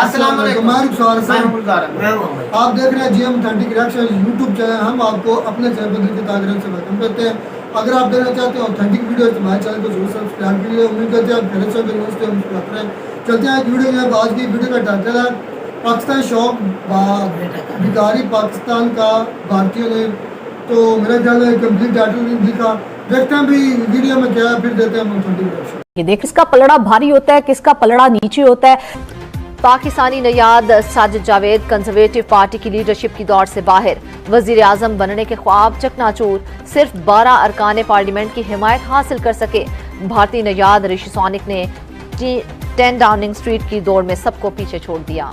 السلام علیکم، میں آپ دیکھ رہے ہیں G M authentic reaction YouTube channel. ہم آپ کو اپنے چینل پر کی تاغرن سے ویلکم کرتے ہیں. اگر آپ دیکھنا چاہتے ہیں اوتھینٹک ویڈیو تو ہمارے چینل کو ضرور سبسکرائب کیجیے. امید کرتے ہیں آپ پہلے سے بھی مسکراتے ہیں. چلتے ہیں ایک ویڈیو جناب. آج کی ویڈیو کا ٹائٹل ہے پاکستان شوق بیکاری پاکستان کا بھارتیوں نے. تو میرا خیال ہے کمپلیٹ ٹائٹل نہیں دکھا. دیکھتے ہیں بھی ویڈیو میں کیا ہے, پھر دیتے ہیں ہم اوتھینٹک ریئیکشن. یہ دیکھ کس کا پلڑا بھاری ہوتا ہے, کس کا پلڑا نیچے ہوتا ہے. پاکستانی نیاد ساجد جاوید کنزرویٹو پارٹی کی لیڈرشپ کی دوڑ سے باہر, وزیر اعظم بننے کے خواب چکناچور, صرف 12 ارکان پارلیمنٹ کی حمایت حاصل کر سکے. بھارتی نیاد رشی سونک نے 10 ڈاؤننگ سٹریٹ کی دوڑ میں سب کو پیچھے چھوڑ دیا.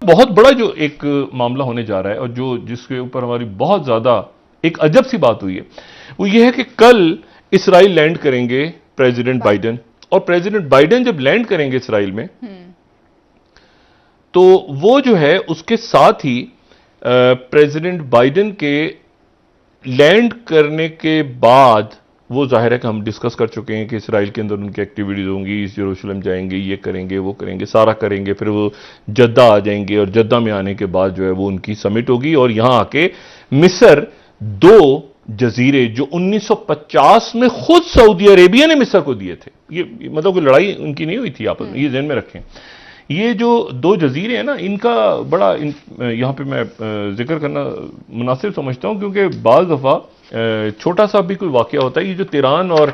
بہت بڑا جو ایک معاملہ ہونے جا رہا ہے اور جس کے اوپر ہماری بہت زیادہ ایک عجب سی بات ہوئی ہے, وہ یہ ہے کہ کل اسرائیل لینڈ کریں گے پریزیڈنٹ بائیڈن, اور پریزیڈنٹ بائیڈن جب لینڈ کریں گے اسرائیل میں تو وہ جو ہے اس کے ساتھ ہی پریزیڈنٹ بائیڈن کے لینڈ کرنے کے بعد وہ ظاہر ہے کہ ہم ڈسکس کر چکے ہیں کہ اسرائیل کے اندر ان کی ایکٹیویٹیز ہوں گی, یروشلم جائیں گے, یہ کریں گے, وہ کریں گے, سارا کریں گے, پھر وہ جدہ آ جائیں گے, اور جدہ میں آنے کے بعد جو ہے وہ ان کی سمٹ ہوگی, اور یہاں آ کے مصر 2 جزیرے جو 1950 میں خود سعودی عربیہ نے مصر کو دیے تھے, یہ مطلب کہ لڑائی ان کی نہیں ہوئی تھی آپس میں, یہ ذہن میں رکھیں. یہ جو 2 جزیرے ہیں نا, ان کا بڑا یہاں پہ میں ذکر کرنا مناسب سمجھتا ہوں, کیونکہ بعض دفعہ چھوٹا سا بھی کوئی واقعہ ہوتا ہے. یہ جو تیران اور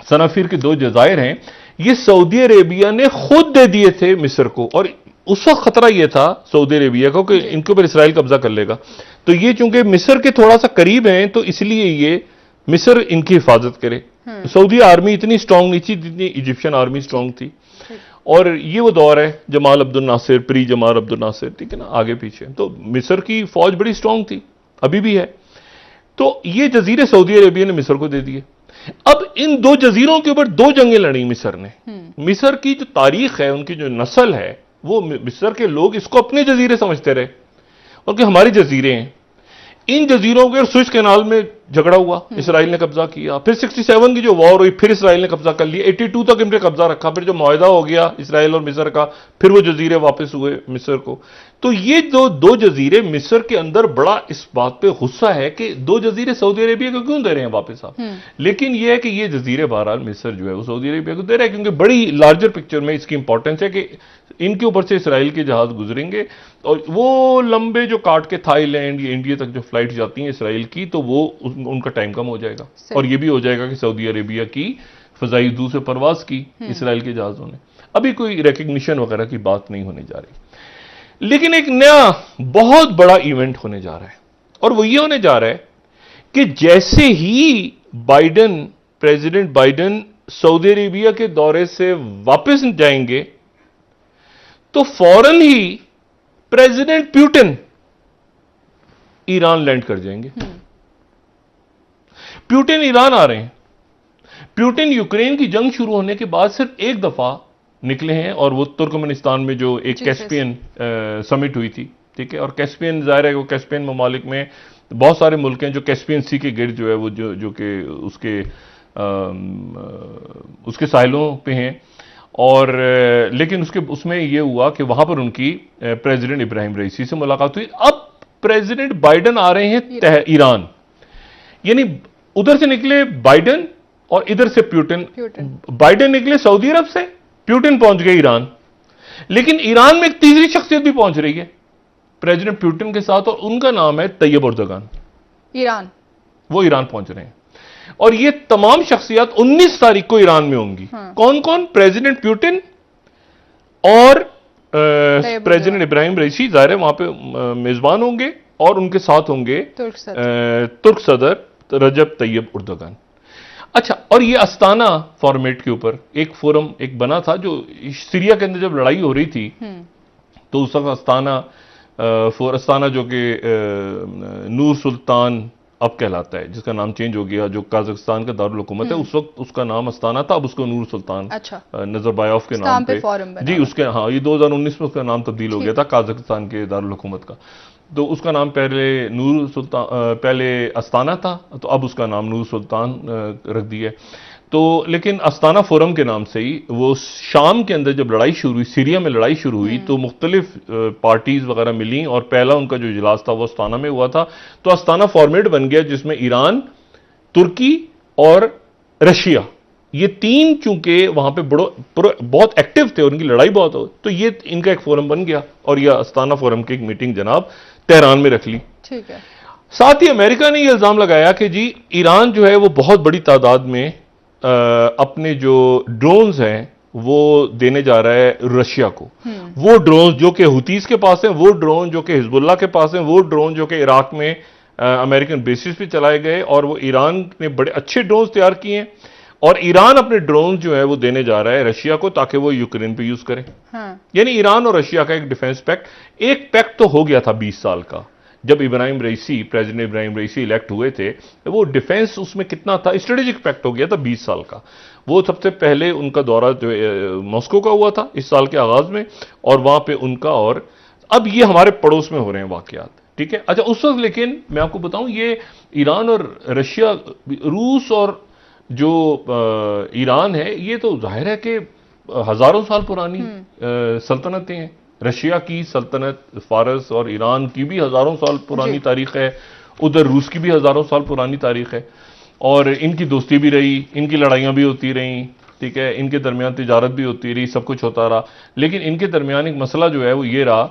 صنافیر کے 2 جزائر ہیں, یہ سعودی عربیہ نے خود دے دیے تھے مصر کو, اور اس وقت خطرہ یہ تھا سعودی عربیہ کو کہ ان کے اوپر اسرائیل قبضہ کر لے گا. تو یہ چونکہ مصر کے تھوڑا سا قریب ہیں تو اس لیے یہ مصر ان کی حفاظت کرے. سعودی آرمی اتنی سٹرونگ نہیں تھی جتنی ایجپشن آرمی سٹرونگ تھی, اور یہ وہ دور ہے جمال عبد الناصر, پری جمال عبد الناصر, ٹھیک ہے نا, آگے پیچھے. تو مصر کی فوج بڑی سٹرونگ تھی, ابھی بھی ہے. تو یہ جزیرے سعودی عربیہ نے مصر کو دے دیے. اب ان 2 جزیروں کے اوپر 2 جنگیں لڑیں مصر نے. مصر کی جو تاریخ ہے, ان کی جو نسل ہے, وہ مصر کے لوگ اس کو اپنے جزیرے سمجھتے رہے, اور کہ ہمارے جزیرے ہیں. ان جزیروں کے سوئس کینال میں جھگڑا ہوا, اسرائیل نے قبضہ کیا, پھر 67 کی جو وار ہوئی پھر اسرائیل نے قبضہ کر لیا, 82 تک ان پہ قبضہ رکھا, پھر جو معاہدہ ہو گیا اسرائیل اور مصر کا, پھر وہ جزیرے واپس ہوئے مصر کو. تو یہ جو 2 جزیرے مصر کے اندر بڑا اس بات پہ غصہ ہے کہ 2 جزیرے سعودی عربیہ کو کیوں دے رہے ہیں واپس آپ. لیکن یہ ہے کہ یہ جزیرے بہرحال مصر جو ہے وہ سعودی عربیہ کو دے رہا ہے, کیونکہ بڑی لارجر پکچر میں اس کی امپورٹنس ہے کہ ان کے اوپر سے اسرائیل کے جہاز گزریں گے, اور وہ لمبے جو کاٹ کے تھائی لینڈ یا انڈیا تک جو فلائٹ جاتی ہیں اسرائیل کی, تو وہ ان کا ٹائم کم ہو جائے گا, اور یہ بھی ہو جائے گا کہ سعودی عربیہ کی فضائی حدود سے پرواز کی اسرائیل کے جہازوں نے. ابھی کوئی ریکگنیشن وغیرہ کی بات نہیں ہونے جا رہی, لیکن ایک نیا بہت بڑا ایونٹ ہونے جا رہا ہے, اور وہ یہ ہونے جا رہا ہے کہ جیسے ہی پریزیڈنٹ بائیڈن سعودی عربیہ کے دورے سے واپس جائیں گے تو فوراً ہی پریزیڈنٹ پیوٹن ایران لینڈ کر جائیں گے. پیوٹن ایران آ رہے ہیں. پیوٹن یوکرین کی جنگ شروع ہونے کے بعد صرف ایک دفعہ نکلے ہیں, اور وہ ترکمنستان میں جو ایک کیسپین سمٹ ہوئی تھی, ٹھیک ہے. اور کیسپین ظاہر ہے وہ کیسپین ممالک میں بہت سارے ملک ہیں جو کیسپین سی کے گرد جو ہے وہ جو کہ اس کے ساحلوں پہ ہیں, اور لیکن اس میں یہ ہوا کہ وہاں پر ان کی پریزیڈنٹ ابراہیم رئیسی سے ملاقات ہوئی. اب پریزیڈنٹ بائیڈن آ رہے ہیں ایران, یعنی ادھر سے نکلے بائیڈن اور ادھر سے پیوٹن. بائیڈن نکلے سعودی عرب سے, پیوٹن پہنچ گئے ایران, لیکن ایران میں ایک تیسری شخصیت بھی پہنچ رہی ہے پریزیڈنٹ پیوٹن کے ساتھ, اور ان کا نام ہے طیب اردگان. وہ ایران پہنچ رہے ہیں, اور یہ تمام شخصیات 19 تاریخ کو ایران میں ہوں گی. کون کون؟ پریزیڈنٹ پیوٹن اور پریزیڈنٹ ابراہیم رئیسی ظاہر ہے وہاں پہ میزبان ہوں گے, اور ان کے ساتھ ہوں گے ترک صدر رجب طیب اردگان. اچھا, اور یہ استانہ فارمیٹ کے اوپر ایک فورم ایک بنا تھا, جو سیریا کے اندر جب لڑائی ہو رہی تھی تو اس وقت استانہ جو کہ نور سلطان اب کہلاتا ہے, جس کا نام چینج ہو گیا, جو قازقستان کا دارالحکومت ہے, اس وقت اس کا نام استانہ تھا, اب اس کو نور سلطان نظربایوف کے نام پہ, جی اس کے, ہاں یہ 2019 میں اس کا نام تبدیل ہو گیا تھا قازقستان کے دارالحکومت کا. تو اس کا نام پہلے استانہ تھا, تو اب اس کا نام نور سلطان رکھ دیا ہے. تو لیکن استانہ فورم کے نام سے ہی وہ شام کے اندر جب لڑائی شروع ہوئی، سیریا میں لڑائی شروع ہوئی تو مختلف پارٹیز وغیرہ ملیں اور پہلا ان کا جو اجلاس تھا وہ استانہ میں ہوا تھا. تو استانہ فارمیٹ بن گیا جس میں ایران، ترکی اور رشیا، یہ تین چونکہ وہاں پہ بہت ایکٹیو تھے اور ان کی لڑائی بہت ہو، تو یہ ان کا ایک فورم بن گیا اور یہ استانہ فورم کی ایک میٹنگ جناب تہران میں رکھ لی. ٹھیک ہے. ساتھ ہی امریکہ نے یہ الزام لگایا کہ جی ایران جو ہے وہ بہت بڑی تعداد میں اپنے جو ڈرونز ہیں وہ دینے جا رہا ہے رشیا کو. وہ ڈرونز جو کہ ہوتیز کے پاس ہیں، وہ ڈرون جو کہ حزب اللہ کے پاس ہیں، وہ ڈرون جو کہ عراق میں امریکن بیسز پہ چلائے گئے، اور وہ ایران نے بڑے اچھے ڈرونز تیار کیے ہیں اور ایران اپنے ڈرونز جو ہے وہ دینے جا رہا ہے رشیا کو تاکہ وہ یوکرین پہ یوز کریں. یعنی ایران اور رشیا کا ایک ڈیفنس پیکٹ، ایک پیکٹ تو ہو گیا تھا 20 سال کا جب Ebrahim Raisi, president Ebrahim Raisi elect ہوئے تھے. وہ ڈیفنس اس میں کتنا تھا، اسٹریٹجک پیکٹ ہو گیا تھا 20 سال کا. وہ سب سے پہلے ان کا دورہ جو ماسکو کا ہوا تھا اس سال کے آغاز میں، اور وہاں پہ ان کا، اور اب یہ ہمارے پڑوس میں ہو رہے ہیں واقعات. ٹھیک ہے. اچھا اس وقت لیکن میں آپ کو بتاؤں یہ ایران اور رشیا، روس اور جو ایران ہے یہ تو ظاہر ہے کہ ہزاروں سال پرانی سلطنتیں ہیں. رشیا کی سلطنت فارس اور ایران کی بھی ہزاروں سال پرانی تاریخ ہے، ادھر روس کی بھی ہزاروں سال پرانی تاریخ ہے، اور ان کی دوستی بھی رہی، ان کی لڑائیاں بھی ہوتی رہیں. ٹھیک ہے. ان کے درمیان تجارت بھی ہوتی رہی، سب کچھ ہوتا رہا. لیکن ان کے درمیان ایک مسئلہ جو ہے وہ یہ رہا،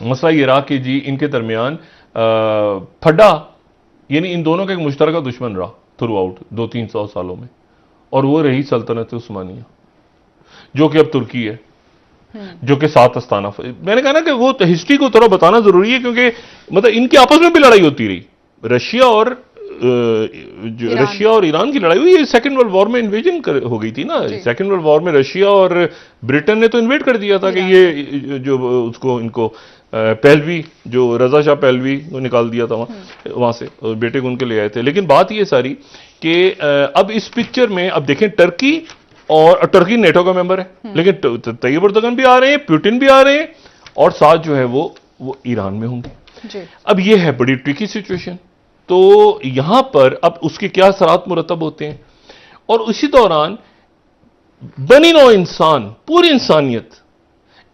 مسئلہ یہ رہا کہ جی ان کے درمیان پھڈا، یعنی ان دونوں کا ایک مشترکہ دشمن رہا تھرو آؤٹ 200-300 سالوں میں، اور وہ رہی سلطنت عثمانیہ جو کہ اب ترکی ہے، جو کہ 7 استانہ. میں نے کہا نا کہ وہ ہسٹری کو تھوڑا بتانا ضروری ہے کیونکہ مطلب ان کی آپس میں بھی لڑائی ہوتی رہی. رشیا اور ایران کی لڑائی ہوئی. یہ سیکنڈ ورلڈ وار میں انویژن ہو گئی تھی نا. سیکنڈ ورلڈ وار میں رشیا اور برٹن نے تو انویٹ کر دیا تھا کہ یہ جو اس کو ان کو پہلوی، جو رضا شاہ پہلوی کو نکال دیا تھا وہاں سے، بیٹے کو ان کے لے آئے تھے. لیکن بات یہ ساری کہ اب اس پکچر میں اب دیکھیں ٹرکی، اور ٹرکی نیٹو کا ممبر ہے، لیکن طیب اردگان بھی آ رہے ہیں، پیوٹن بھی آ رہے ہیں، اور ساتھ جو ہے وہ ایران میں ہوں گے. اب یہ ہے بڑی ٹرکی سچویشن. تو یہاں پر اب اس کے کیا اثرات مرتب ہوتے ہیں، اور اسی دوران بنی نوع انسان، پوری انسانیت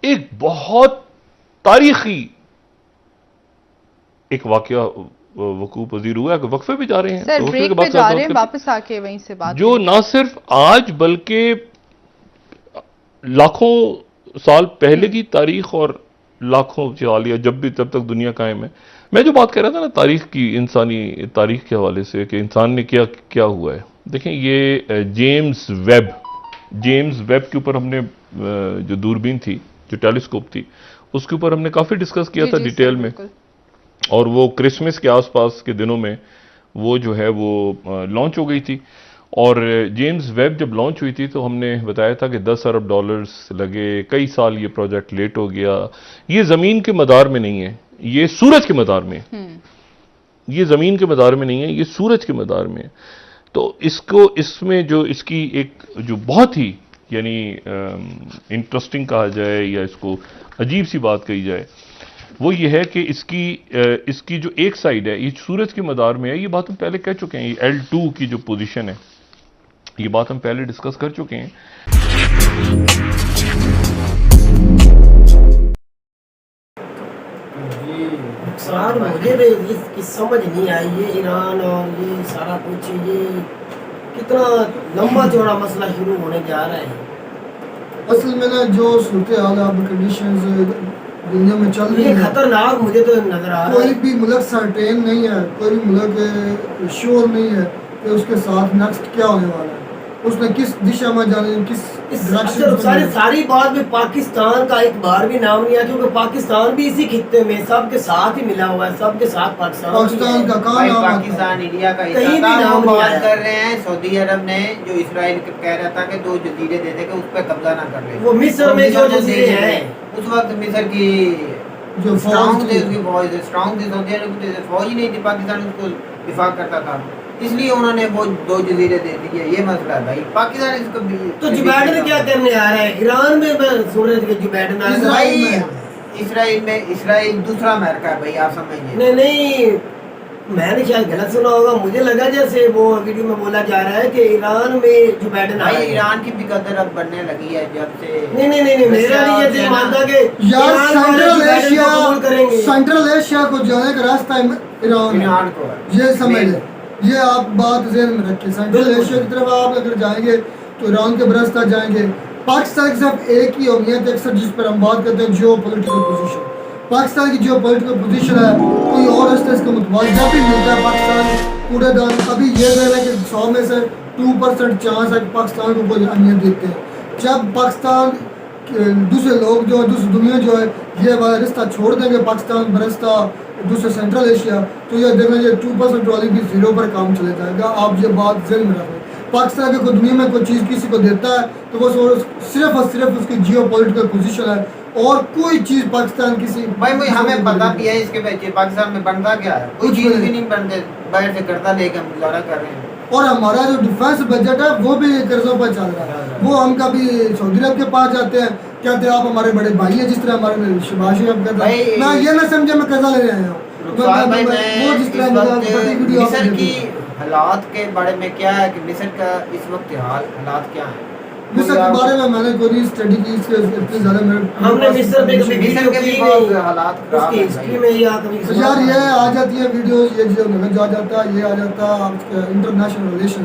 ایک بہت تاریخی ایک واقعہ وقوع پذیر ہوا ہے کہ وقفے بھی جا رہے ہیں. سر بریک پہ جا رہے ہیں، واپس آ کے وہیں سے بات جو نہ صرف آج بلکہ لاکھوں سال پہلے کی تاریخ اور لاکھوں سال یا جب تک دنیا قائم ہے. میں جو بات کہہ رہا تھا نا تاریخ کی، انسانی تاریخ کے حوالے سے کہ انسان نے کیا ہوا ہے. دیکھیں یہ جیمز ویب کے اوپر ہم نے جو دوربین تھی، جو ٹیلیسکوپ تھی، اس کے اوپر ہم نے کافی ڈسکس کیا تھا ڈیٹیل میں، اور وہ کرسمس کے آس پاس کے دنوں میں وہ جو ہے وہ لانچ ہو گئی تھی. اور جیمز ویب جب لانچ ہوئی تھی تو ہم نے بتایا تھا کہ $10 ارب لگے، کئی سال یہ پروجیکٹ لیٹ ہو گیا. یہ زمین کے مدار میں نہیں ہے، یہ سورج کے مدار میں ہے. یہ زمین کے مدار میں نہیں ہے، یہ سورج کے مدار میں ہے. تو اس میں جو اس کی ایک جو بہت ہی یعنی انٹرسٹنگ کہا جائے یا اس کو عجیب سی بات کہی جائے وہ یہ ہے کہ اس کی جو ایک سائیڈ ہے یہ سورج کے مدار میں ہے. یہ بات ہم پہلے کہہ چکے ہیں. یہ L2 کی جو پوزیشن ہے یہ بات ہم پہلے ڈسکس کر چکے ہیں. سر مجھے بھی سمجھ نہیں آئی یہ ایران اور یہ سارا کچھ یہ کتنا لمبا چوڑا مسئلہ شروع ہونے جا رہا ہے. اصل میں نا جو صورتحال اب کنڈیشنز دنیا میں چل رہی یہ ہے، خطرناک مجھے تو نظر آ رہا ہے. کوئی بھی ملک سرٹین نہیں ہے، کوئی بھی ملک شور نہیں ہے کہ اس کے ساتھ نیکسٹ کیا ہونے والا ہے، اس نے کس دشا میں جانے، کس ڈائریکشن. ساری بات میں پاکستان کا ایک بار بھی نام نہیں آیا کیونکہ پاکستان بھی اسی خطے میں سب کے ساتھ ہی ملا ہوا ہے، سب کے ساتھ پاکستان کا کہاں نام آتا ہے؟ پاکستان انڈیا کا کہیں بھی نام نہیں آیا. کر رہے ہیں. سعودی عرب نے جو اسرائیل کہہ رہا تھا کہ 2 جزیرے دے دے کہ اس پہ قبضہ نہ کر لے. وہ مصر میں جو جزیرے ہیں اس وقت مصر کی جو اسٹرانگ تھی، اس کی سعودی عرب کی فوج ہی نہیں تھی، پاکستان اس کو دفاع کرتا تھا، اس لیے انہوں نے وہ 2 جزیرے دے دیے. یہ مسئلہ ہے بھائی. پاکستان اس کو تو جو بائیڈن کیا کرنے آ رہا ہے ایران میں سن رہے تھے کہ جو بائیڈن آ رہا ہے اسرائیل میں، اسرائیل دوسرا امریکہ ہے بھائی، آپ سمجھیے. نہیں میں نے شاید غلط سنا ہوگا, مجھے لگا جیسے وہ ویڈیو میں بولا جا رہا ہے کہ ایران میں جو بائیڈن آیا ہے, ایران کی بھی قدر اب بڑھنے لگی ہے جب سے. نہیں میرا نہیں یہ دل مانتا کہ یار سینٹرل ایشیا کو جانے کا راستہ ایران کو یہ سمجھ لیں, یہ آپ بات ذہن میں رکھیں. سینٹرل ایشیا کی طرف آپ اگر جائیں گے تو ایران کے برستا جائیں گے. پاکستان کی صرف ایک ہی اہمیت ہے اکثر جس پر ہم بات کرتے ہیں, جیو پولیٹیکل پوزیشن. پاکستان کی جیو پولیٹیکل پوزیشن ہے, کوئی اور راستے اس کا متوازی جب بھی ملتا ہے پاکستان کوڑے دان. ابھی یہ کہنا ہے کہ 100 میں سے 2% چانس ہے کہ پاکستان کو کوئی اہمیت دیتے ہیں. جب پاکستان دوسرے لوگ جو ہے, دوسری دنیا جو ہے, یہ والا رستہ چھوڑ دیں گے پاکستان برستہ دوسرے سینٹرل ایشیا, تو یہ دیکھیں یہ 2% والی بھی 0 پر کام چلے جائے گا. آپ یہ بات ذہن میں رکھیں. پاکستان کے کوئی دنیا میں کوئی چیز کسی کو دیتا ہے تو وہ صرف اور صرف اس کی جیو پولیٹیکل پوزیشن ہے, اور کوئی چیز پاکستان کسی بھائی ہمیں پتہ بھی ہے اس کے بچے پاکستان میں بنتا کیا ہے, کوئی چیز بھی نہیں بنتے, باہر سے کرتا لے کے ہم گزارا کر رہے ہیں. اور ہمارا جو ڈیفینس بجٹ ہے وہ بھی قرضوں پر چل رہا ہے. وہ ہم کبھی سعودی عرب کے پاس جاتے ہیں, کہتے ہیں آپ ہمارے بڑے بھائی ہیں, جس طرح ہمارے شہباز شریف کہتے ہیں. میں یہ نہ سمجھے میں قرضہ لے آیا ہوں. مصر کی حالات کے بارے میں کیا ہے کہ مصر کا اس وقت حالات کیا ہیں؟ مصر کے بارے میں نے کوئی اسٹڈی کی, اس کے اتنے زیادہ ہم نے مصر میں کبھی مصر کے بھی بہت حالات خراب ہیں ہسٹری میں یا کبھی یار. یہ آ جاتی ہے ویڈیوز, یہ جو نمج آ جاتا ہے, یہ آ جاتا ہے انٹرنیشنل ریلیشن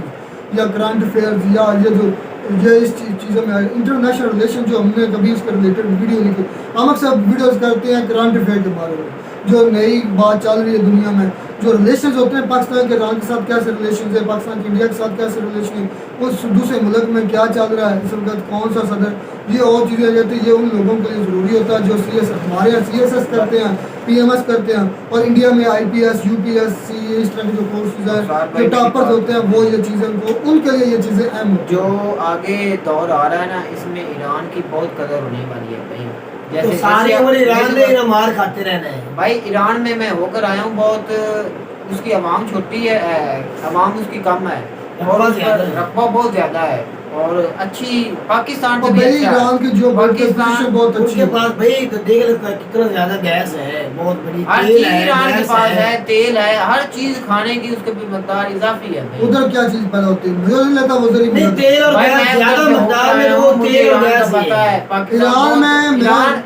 یا کرنٹ افیئرز, یا یہ اس چیزوں میں انٹرنیشنل ریلیشن جو ہم نے کبھی اس کے ریلیٹڈ ویڈیو نہیں کی. ہم اکثر ویڈیوز کرتے ہیں کرنٹ افیئر کے بارے میں, جو نئی بات چل رہی ہے دنیا میں, جو ریلیشنز ہوتے ہیں پاکستان کے ایران کے ساتھ کیسے ریلیشنز ہیں, پاکستان کے انڈیا کے ساتھ کیسے ریلیشن ہے, اس دوسرے ملک میں کیا چل رہا ہے, اس وقت کون سا صدر, یہ اور چیزیں رہتی ہیں. یہ ان لوگوں کے لیے ضروری ہوتا ہے جو ہمارے یہاں CSS کرتے ہیں, PMS کرتے ہیں, اور انڈیا میں IPS UPS CA اس طرح کے جو کورسز ہیں جو ٹاپرز ہوتے ہیں, وہ یہ چیزیں ان کے لیے یہ چیزیں اہم ہوتی ہیں. جو آگے دور آ رہا ہے نا, اس میں ایران کی بہت قدر ہونے والی ہے بھائی. جیسے سارے عمر ایران میں مار کھاتے رہنا ہے بھائی. ایران میں ہو کر آیا ہوں, بہت اس کی عوام چھوٹی ہے, عوام اس کی کم ہے, رقبہ بہت زیادہ ہے, اور اچھی پاکستان سے بھی اچھا ہے. پاکستان بہت اس اچھی کے پاس بھائی دیکھ کتنا زیادہ گیس ہے, بہت بڑی ہر چیز ایران کے پاس ہے, تیل ہے, ہر چیز کھانے کی اس کی مقدار اضافی ہے. ادھر کیا چیز پیدا ہوتی ہے مجھے نہیں لگتا وہ ذریعہ نہیں, تیل اور گیس زیادہ مقدار میں, وہ تیل اور گیس پتا ہے. ایران میں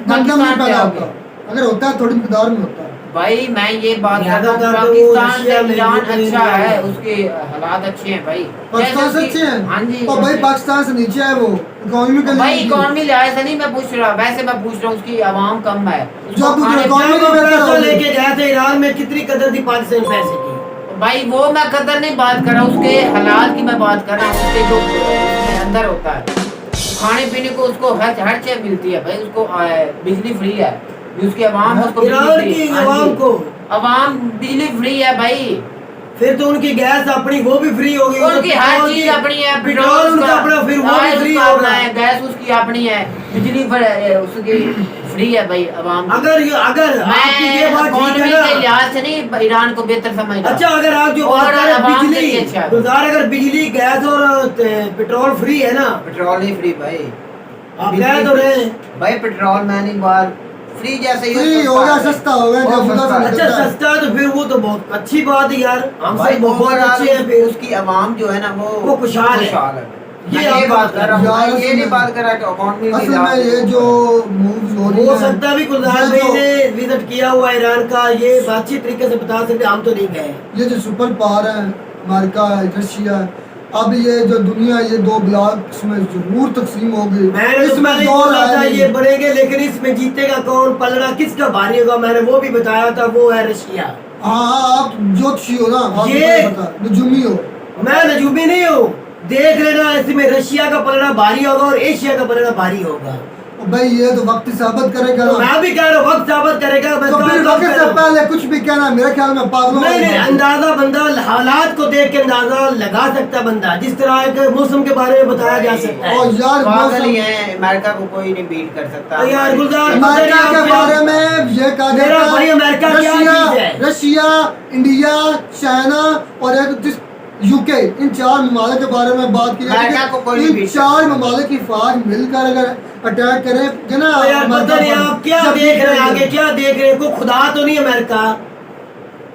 گندم نہیں پیدا ہوتا, اگر ہوتا ہے تھوڑی مقدار میں ہوتا ہے. بھائی میں یہ بات کرتا ہوں پاکستان سے ایران اچھا ہے, اس کے حالات اچھے ہیں بھائی. پاکستان سے اچھے ہیں, ہاں جی. اور بھائی پاکستان سے نیچے ہے وہ اکانومی کا, بھائی اکانومی لحاظ سے نہیں میں پوچھ رہا, ویسے میں پوچھ رہا ہوں اس کی عوام کم ہے. لے کے گئے تھے ایران میں کتنی قدر تھی پاکستان پیسے کی. بھائی وہ میں قدر نہیں بات کر رہا, اس کے حالات کی میں بات کر رہا ہوں. اس کے جو اندر ہوتا ہے کھانے پینے کو, اس کو ہر چیز ملتی ہے بھائی. اس کو بجلی فری ہے, اس کی عوام اس کو ایران کی عوام کو عوام بجلی فری ہے بھائی. پھر تو ان کی گیس اپنی وہ بھی فری ہوگی, ان کی ہر چیز اپنی ہے, پیٹرول ان کا اپنا پھر وہ بھی فری ہوگا, گیس اس کی اپنی ہے, بجلی اس کی فری ہے بھائی عوام. اگر آپ کی یہ بات ٹھیک ہے نا, کے لحاظ سے نہیں ایران کو بہتر سمجھتا. اچھا اگر آپ جو بات کر رہے ہیں بجلی گزار, اگر بجلی گیس اور پیٹرول فری ہے نا, پیٹرول نہیں فری بھائی, آپ کہہ تو رہے ہیں بھائی پیٹرول میں نہیں بار فری جیسے فری ہوگا, سستا ہوگا. اچھا سستا تو پھر وہ تو بہت اچھی بات ہے یار, ہم سے بہت اچھے ہیں. پھر اس کی عوام جو ہے نا وہ خوشحال ہے. یہ بات کر رہا ہوں, یہ نہیں بات کر رہا کہ اکانومی اصل میں یہ جو مووز ہو رہی ہیں, ہو سکتا بھی گلزار بھائی نے وزٹ کیا ہوا ایران کا, یہ اچھی طریقے سے بتا سکتے, ہم تو نہیں گئے. یہ جو سپر پاور ہے امریکہ ہے, رشیا ہے, اب یہ جو دنیا یہ دو بلاکس میں ضرور تقسیم ہوگی. اس میں یہ بڑھیں گے, لیکن اس میں جیتے گا کون, پلڑا کس کا بھاری ہوگا, میں نے وہ بھی بتایا تھا, وہ ہے رشیا. ہاں آپ جوتشی ہو نا, یہ نجومی ہو. میں نجومی نہیں ہوں, دیکھ لینا اس میں رشیا کا پلڑا بھاری ہوگا اور ایشیا کا پلڑا بھاری ہوگا. بھائی یہ تو وقت ثابت کرے گا. میں بھی کہہ رہا ہوں وقت ثابت کرے گا. تو پھر وقت سے پہلے کچھ بھی کہنا میرے خیال میں پاگلوں. نہیں, اندازہ بندہ حالات کو دیکھ کے اندازہ لگا سکتا ہے بندہ, جس طرح ایک موسم کے بارے میں بتایا جا سکتا ہے. اور یار پاگل ہی ہیں, امریکہ کو کوئی نہیں بیٹ کر سکتا. یار گلزار امریکہ کے بارے میں یہ کہا جاتا ہے امریکہ کیا چیز ہے, رشیا, انڈیا, چائنا اور ایک UK, ان 4 ممالک کے بارے میں بات کی جائے گی. ان 4 ممالک کی فوج مل کر اگر اٹیک کرے جنا, یار پتہ نہیں آپ کیا دیکھ رہے ہیں, آگے کیا دیکھ رہے ہیں, کوئی خدا تو نہیں امریکہ.